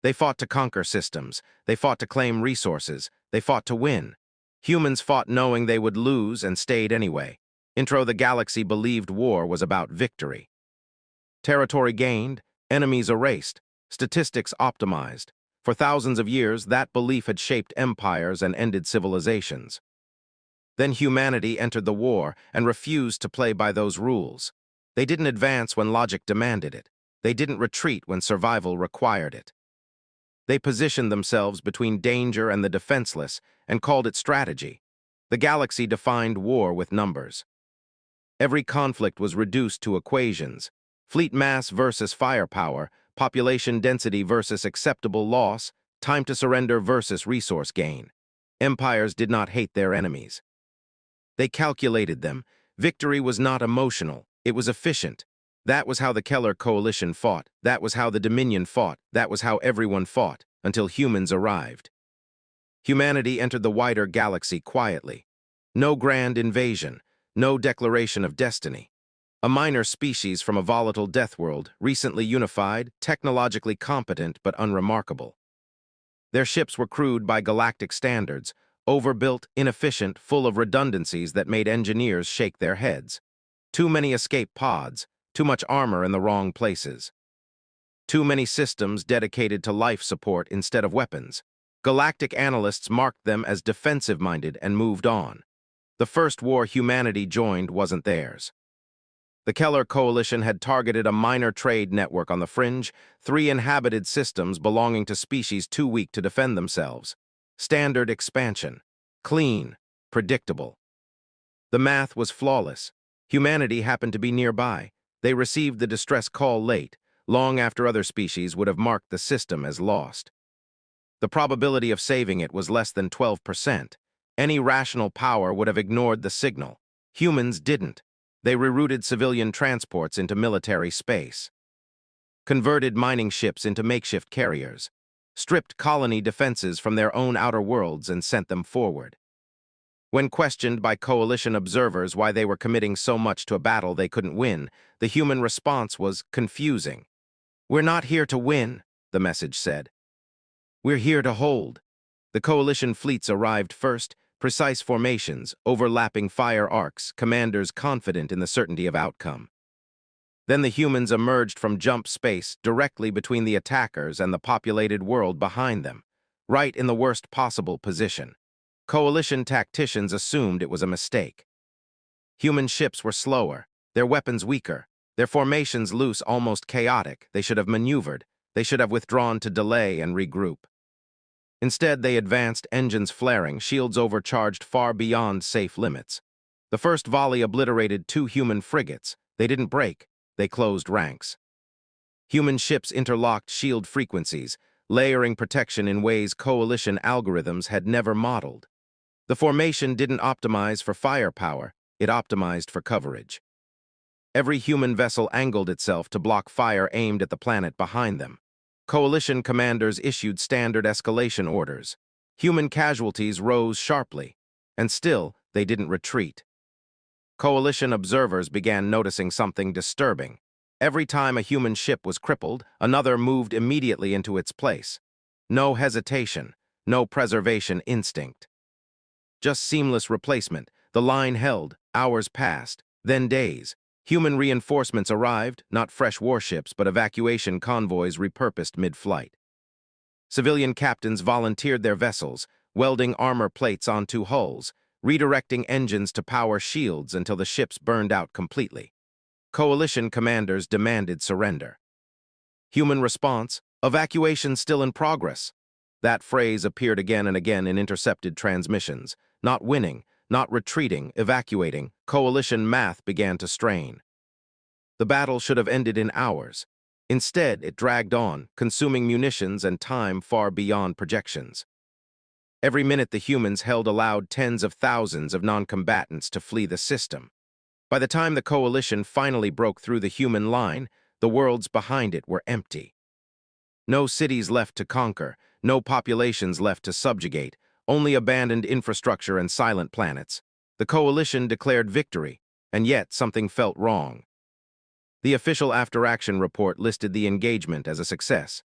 They fought to conquer systems. They fought to claim resources. They fought to win. Humans fought knowing they would lose and stayed anyway. The galaxy believed war was about victory. Territory gained, enemies erased, statistics optimized. For thousands of years, that belief had shaped empires and ended civilizations. Then humanity entered the war and refused to play by those rules. They didn't advance when logic demanded it. They didn't retreat when survival required it. They positioned themselves between danger and the defenseless and called it strategy. The galaxy defined war with numbers. Every conflict was reduced to equations: fleet mass versus firepower, population density versus acceptable loss, time to surrender versus resource gain. Empires did not hate their enemies. They calculated them. Victory was not emotional, it was efficient. That was how the Keller Coalition fought. That was how the Dominion fought. That was how everyone fought, until humans arrived. Humanity entered the wider galaxy quietly. No grand invasion, no declaration of destiny. A minor species from a volatile Deathworld, recently unified, technologically competent but unremarkable. Their ships were crewed by galactic standards, overbuilt, inefficient, full of redundancies that made engineers shake their heads. Too many escape pods, too much armor in the wrong places. Too many systems dedicated to life support instead of weapons. Galactic analysts marked them as defensive-minded and moved on. The first war humanity joined wasn't theirs. The Keller Coalition had targeted a minor trade network on the fringe, 3 inhabited systems belonging to species too weak to defend themselves. Standard expansion. Clean. Predictable. The math was flawless. Humanity happened to be nearby. They received the distress call late, long after other species would have marked the system as lost. The probability of saving it was less than 12%. Any rational power would have ignored the signal. Humans didn't. They rerouted civilian transports into military space, converted mining ships into makeshift carriers, stripped colony defenses from their own outer worlds and sent them forward. When questioned by coalition observers why they were committing so much to a battle they couldn't win, the human response was confusing. "We're not here to win," the message said. "We're here to hold." The coalition fleets arrived first, precise formations, overlapping fire arcs, commanders confident in the certainty of outcome. Then the humans emerged from jump space directly between the attackers and the populated world behind them, right in the worst possible position. Coalition tacticians assumed it was a mistake. Human ships were slower, their weapons weaker, their formations loose, almost chaotic. They should have maneuvered. They should have withdrawn to delay and regroup. Instead, they advanced, engines flaring, shields overcharged far beyond safe limits. The first volley obliterated 2 human frigates. They didn't break. They closed ranks. Human ships interlocked shield frequencies, layering protection in ways coalition algorithms had never modeled. The formation didn't optimize for firepower, it optimized for coverage. Every human vessel angled itself to block fire aimed at the planet behind them. Coalition commanders issued standard escalation orders. Human casualties rose sharply, and still they didn't retreat. Coalition observers began noticing something disturbing. Every time a human ship was crippled, another moved immediately into its place. No hesitation, no preservation instinct. Just seamless replacement. The line held, hours passed, then days. Human reinforcements arrived, not fresh warships, but evacuation convoys repurposed mid-flight. Civilian captains volunteered their vessels, welding armor plates onto hulls, redirecting engines to power shields until the ships burned out completely. Coalition commanders demanded surrender. Human response: evacuation still in progress. That phrase appeared again and again in intercepted transmissions. Not winning, not retreating, evacuating. Coalition math began to strain. The battle should have ended in hours. Instead, it dragged on, consuming munitions and time far beyond projections. Every minute the humans held allowed tens of thousands of non-combatants to flee the system. By the time the coalition finally broke through the human line, the worlds behind it were empty. No cities left to conquer, no populations left to subjugate, only abandoned infrastructure and silent planets. The coalition declared victory, and yet something felt wrong. The official after-action report listed the engagement as a success.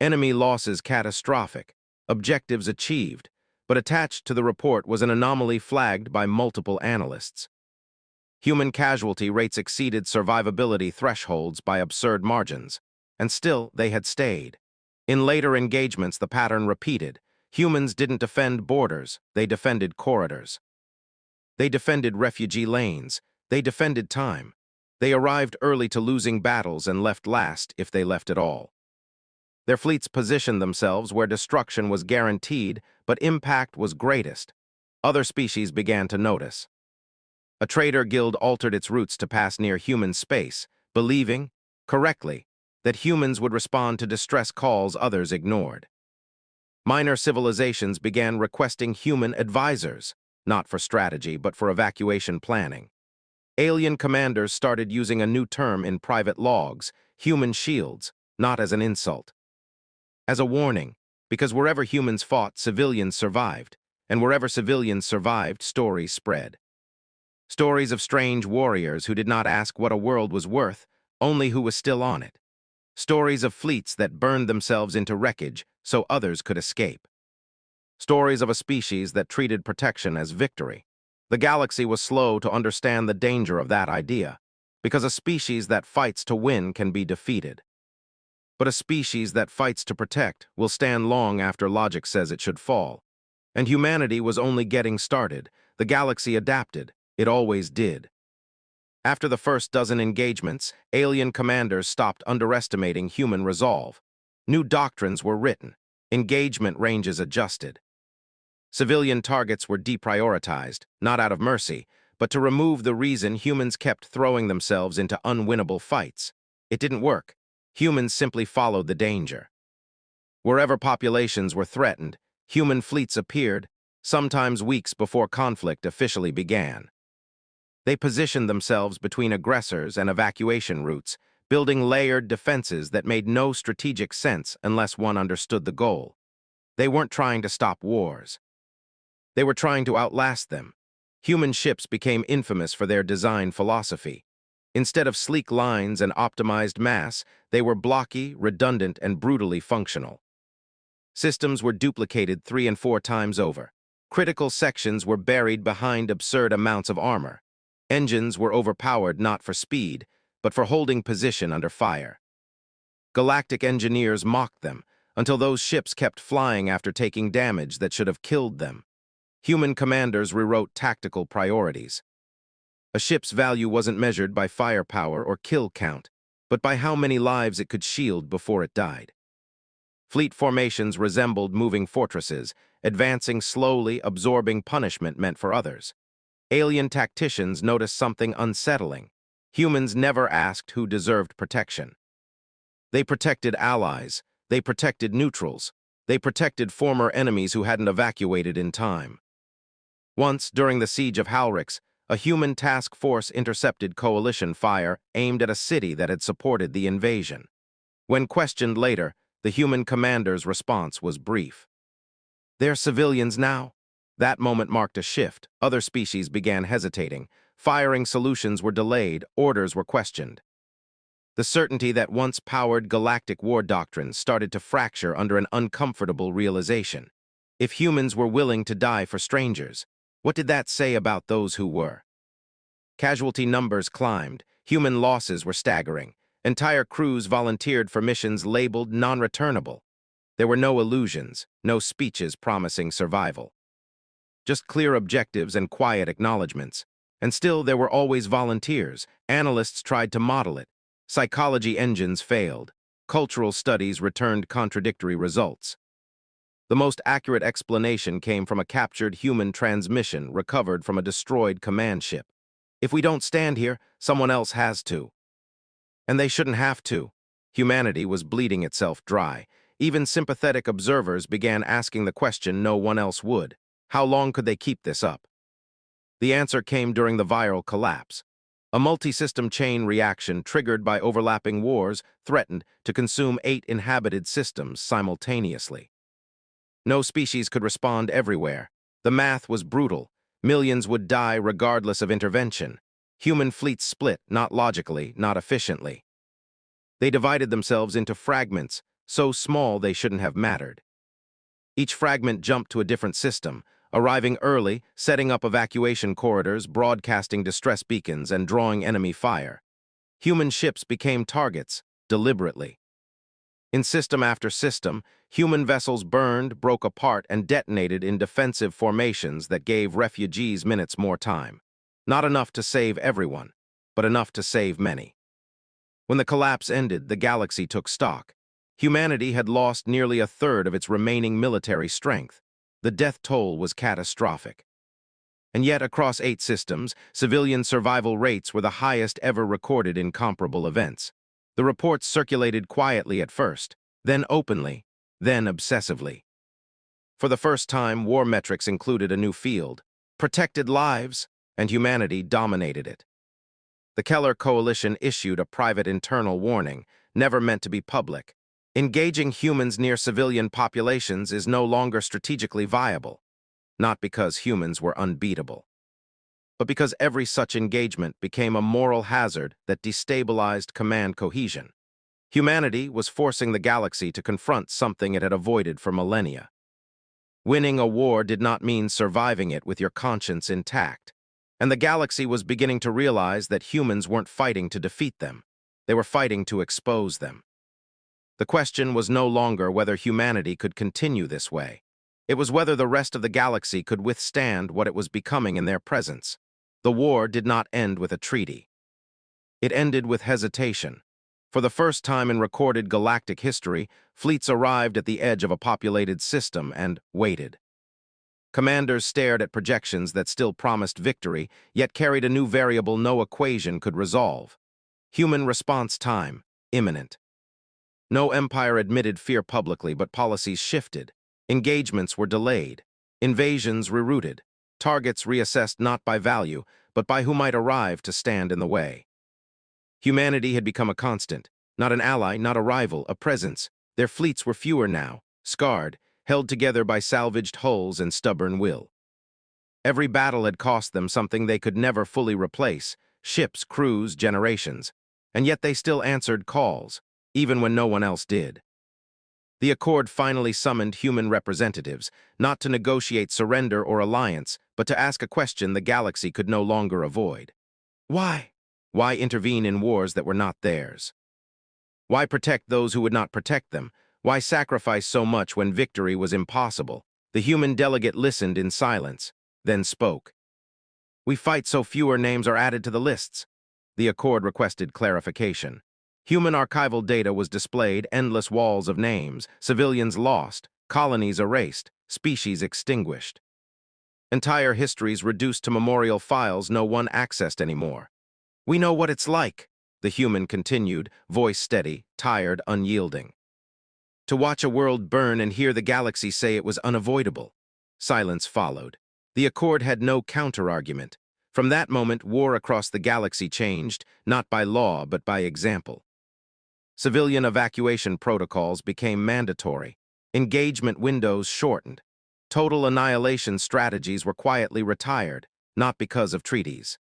Enemy losses catastrophic, objectives achieved, but attached to the report was an anomaly flagged by multiple analysts. Human casualty rates exceeded survivability thresholds by absurd margins, and still they had stayed. In later engagements, the pattern repeated. Humans didn't defend borders, they defended corridors. They defended refugee lanes, they defended time. They arrived early to losing battles and left last if they left at all. Their fleets positioned themselves where destruction was guaranteed, but impact was greatest. Other species began to notice. A trader guild altered its routes to pass near human space, believing, correctly, that humans would respond to distress calls others ignored. Minor civilizations began requesting human advisors, not for strategy, but for evacuation planning. Alien commanders started using a new term in private logs, human shields, not as an insult. As a warning, because wherever humans fought, civilians survived, and wherever civilians survived, stories spread. Stories of strange warriors who did not ask what a world was worth, only who was still on it. Stories of fleets that burned themselves into wreckage so others could escape. Stories of a species that treated protection as victory. The galaxy was slow to understand the danger of that idea, because a species that fights to win can be defeated. But a species that fights to protect will stand long after logic says it should fall. And humanity was only getting started. The galaxy adapted. It always did. After the first dozen engagements, alien commanders stopped underestimating human resolve. New doctrines were written. Engagement ranges adjusted. Civilian targets were deprioritized, not out of mercy, but to remove the reason humans kept throwing themselves into unwinnable fights. It didn't work. Humans simply followed the danger. Wherever populations were threatened, human fleets appeared, sometimes weeks before conflict officially began. They positioned themselves between aggressors and evacuation routes, building layered defenses that made no strategic sense unless one understood the goal. They weren't trying to stop wars. They were trying to outlast them. Human ships became infamous for their design philosophy. Instead of sleek lines and optimized mass, they were blocky, redundant, and brutally functional. Systems were duplicated 3 and 4 times over. Critical sections were buried behind absurd amounts of armor. Engines were overpowered not for speed, but for holding position under fire. Galactic engineers mocked them, until those ships kept flying after taking damage that should have killed them. Human commanders rewrote tactical priorities. A ship's value wasn't measured by firepower or kill count, but by how many lives it could shield before it died. Fleet formations resembled moving fortresses, advancing slowly, absorbing punishment meant for others. Alien tacticians noticed something unsettling. Humans never asked who deserved protection. They protected allies. They protected neutrals. They protected former enemies who hadn't evacuated in time. Once, during the siege of Halrix, a human task force intercepted coalition fire aimed at a city that had supported the invasion. When questioned later, the human commander's response was brief. "They're civilians now." That moment marked a shift. Other species began hesitating. Firing solutions were delayed, orders were questioned. The certainty that once powered galactic war doctrines started to fracture under an uncomfortable realization. If humans were willing to die for strangers, what did that say about those who were? Casualty numbers climbed. Human losses were staggering. Entire crews volunteered for missions labeled non-returnable. There were no illusions, no speeches promising survival. Just clear objectives and quiet acknowledgments. And still there were always volunteers. Analysts tried to model it. Psychology engines failed. Cultural studies returned contradictory results. The most accurate explanation came from a captured human transmission recovered from a destroyed command ship. "If we don't stand here, someone else has to." And they shouldn't have to. Humanity was bleeding itself dry. Even sympathetic observers began asking the question no one else would. How long could they keep this up? The answer came during the viral collapse. A multi-system chain reaction triggered by overlapping wars threatened to consume 8 inhabited systems simultaneously. No species could respond everywhere. The math was brutal. Millions would die regardless of intervention. Human fleets split, not logically, not efficiently. They divided themselves into fragments, so small they shouldn't have mattered. Each fragment jumped to a different system, arriving early, setting up evacuation corridors, broadcasting distress beacons, and drawing enemy fire. Human ships became targets, deliberately. In system after system, human vessels burned, broke apart, and detonated in defensive formations that gave refugees minutes more time. Not enough to save everyone, but enough to save many. When the collapse ended, the galaxy took stock. Humanity had lost nearly a third of its remaining military strength. The death toll was catastrophic. And yet, across 8 systems, civilian survival rates were the highest ever recorded in comparable events. The reports circulated quietly at first, then openly, then obsessively. For the first time, war metrics included a new field: protected lives, and humanity dominated it. The Keller Coalition issued a private internal warning, never meant to be public. Engaging humans near civilian populations is no longer strategically viable, not because humans were unbeatable, but because every such engagement became a moral hazard that destabilized command cohesion. Humanity was forcing the galaxy to confront something it had avoided for millennia. Winning a war did not mean surviving it with your conscience intact, and the galaxy was beginning to realize that humans weren't fighting to defeat them. They were fighting to expose them. The question was no longer whether humanity could continue this way. It was whether the rest of the galaxy could withstand what it was becoming in their presence. The war did not end with a treaty. It ended with hesitation. For the first time in recorded galactic history, fleets arrived at the edge of a populated system and waited. Commanders stared at projections that still promised victory, yet carried a new variable no equation could resolve: human response time, imminent. No empire admitted fear publicly, but policies shifted. Engagements were delayed, invasions rerouted, targets reassessed not by value, but by who might arrive to stand in the way. Humanity had become a constant, not an ally, not a rival, a presence. Their fleets were fewer now, scarred, held together by salvaged hulls and stubborn will. Every battle had cost them something they could never fully replace: ships, crews, generations. And yet they still answered calls, even when no one else did. The Accord finally summoned human representatives, not to negotiate surrender or alliance, but to ask a question the galaxy could no longer avoid. Why? Why intervene in wars that were not theirs? Why protect those who would not protect them? Why sacrifice so much when victory was impossible? The human delegate listened in silence, then spoke. "We fight so fewer names are added to the lists." The Accord requested clarification. Human archival data was displayed, endless walls of names, civilians lost, colonies erased, species extinguished. Entire histories reduced to memorial files no one accessed anymore. "We know what it's like," the human continued, voice steady, tired, unyielding. "To watch a world burn and hear the galaxy say it was unavoidable." Silence followed. The Accord had no counter-argument. From that moment, war across the galaxy changed, not by law, but by example. Civilian evacuation protocols became mandatory. Engagement windows shortened. Total annihilation strategies were quietly retired, not because of treaties.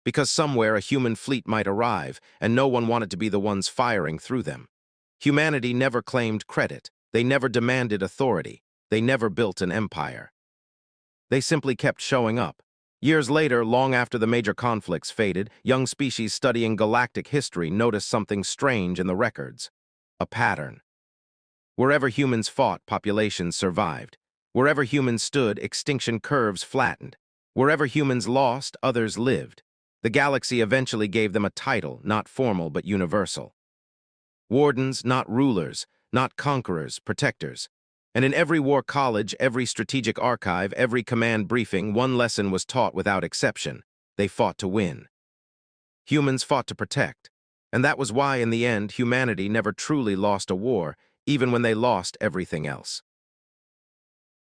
Because somewhere a human fleet might arrive, and no one wanted to be the ones firing through them. Humanity never claimed credit. They never demanded authority. They never built an empire. They simply kept showing up. Years later, long after the major conflicts faded, young species studying galactic history noticed something strange in the records: a pattern. Wherever humans fought, populations survived. Wherever humans stood, extinction curves flattened. Wherever humans lost, others lived. The galaxy eventually gave them a title, not formal but universal. Wardens, not rulers, not conquerors, protectors. And in every war college, every strategic archive, every command briefing, one lesson was taught without exception: they fought to win. Humans fought to protect. And that was why, in the end, humanity never truly lost a war, even when they lost everything else.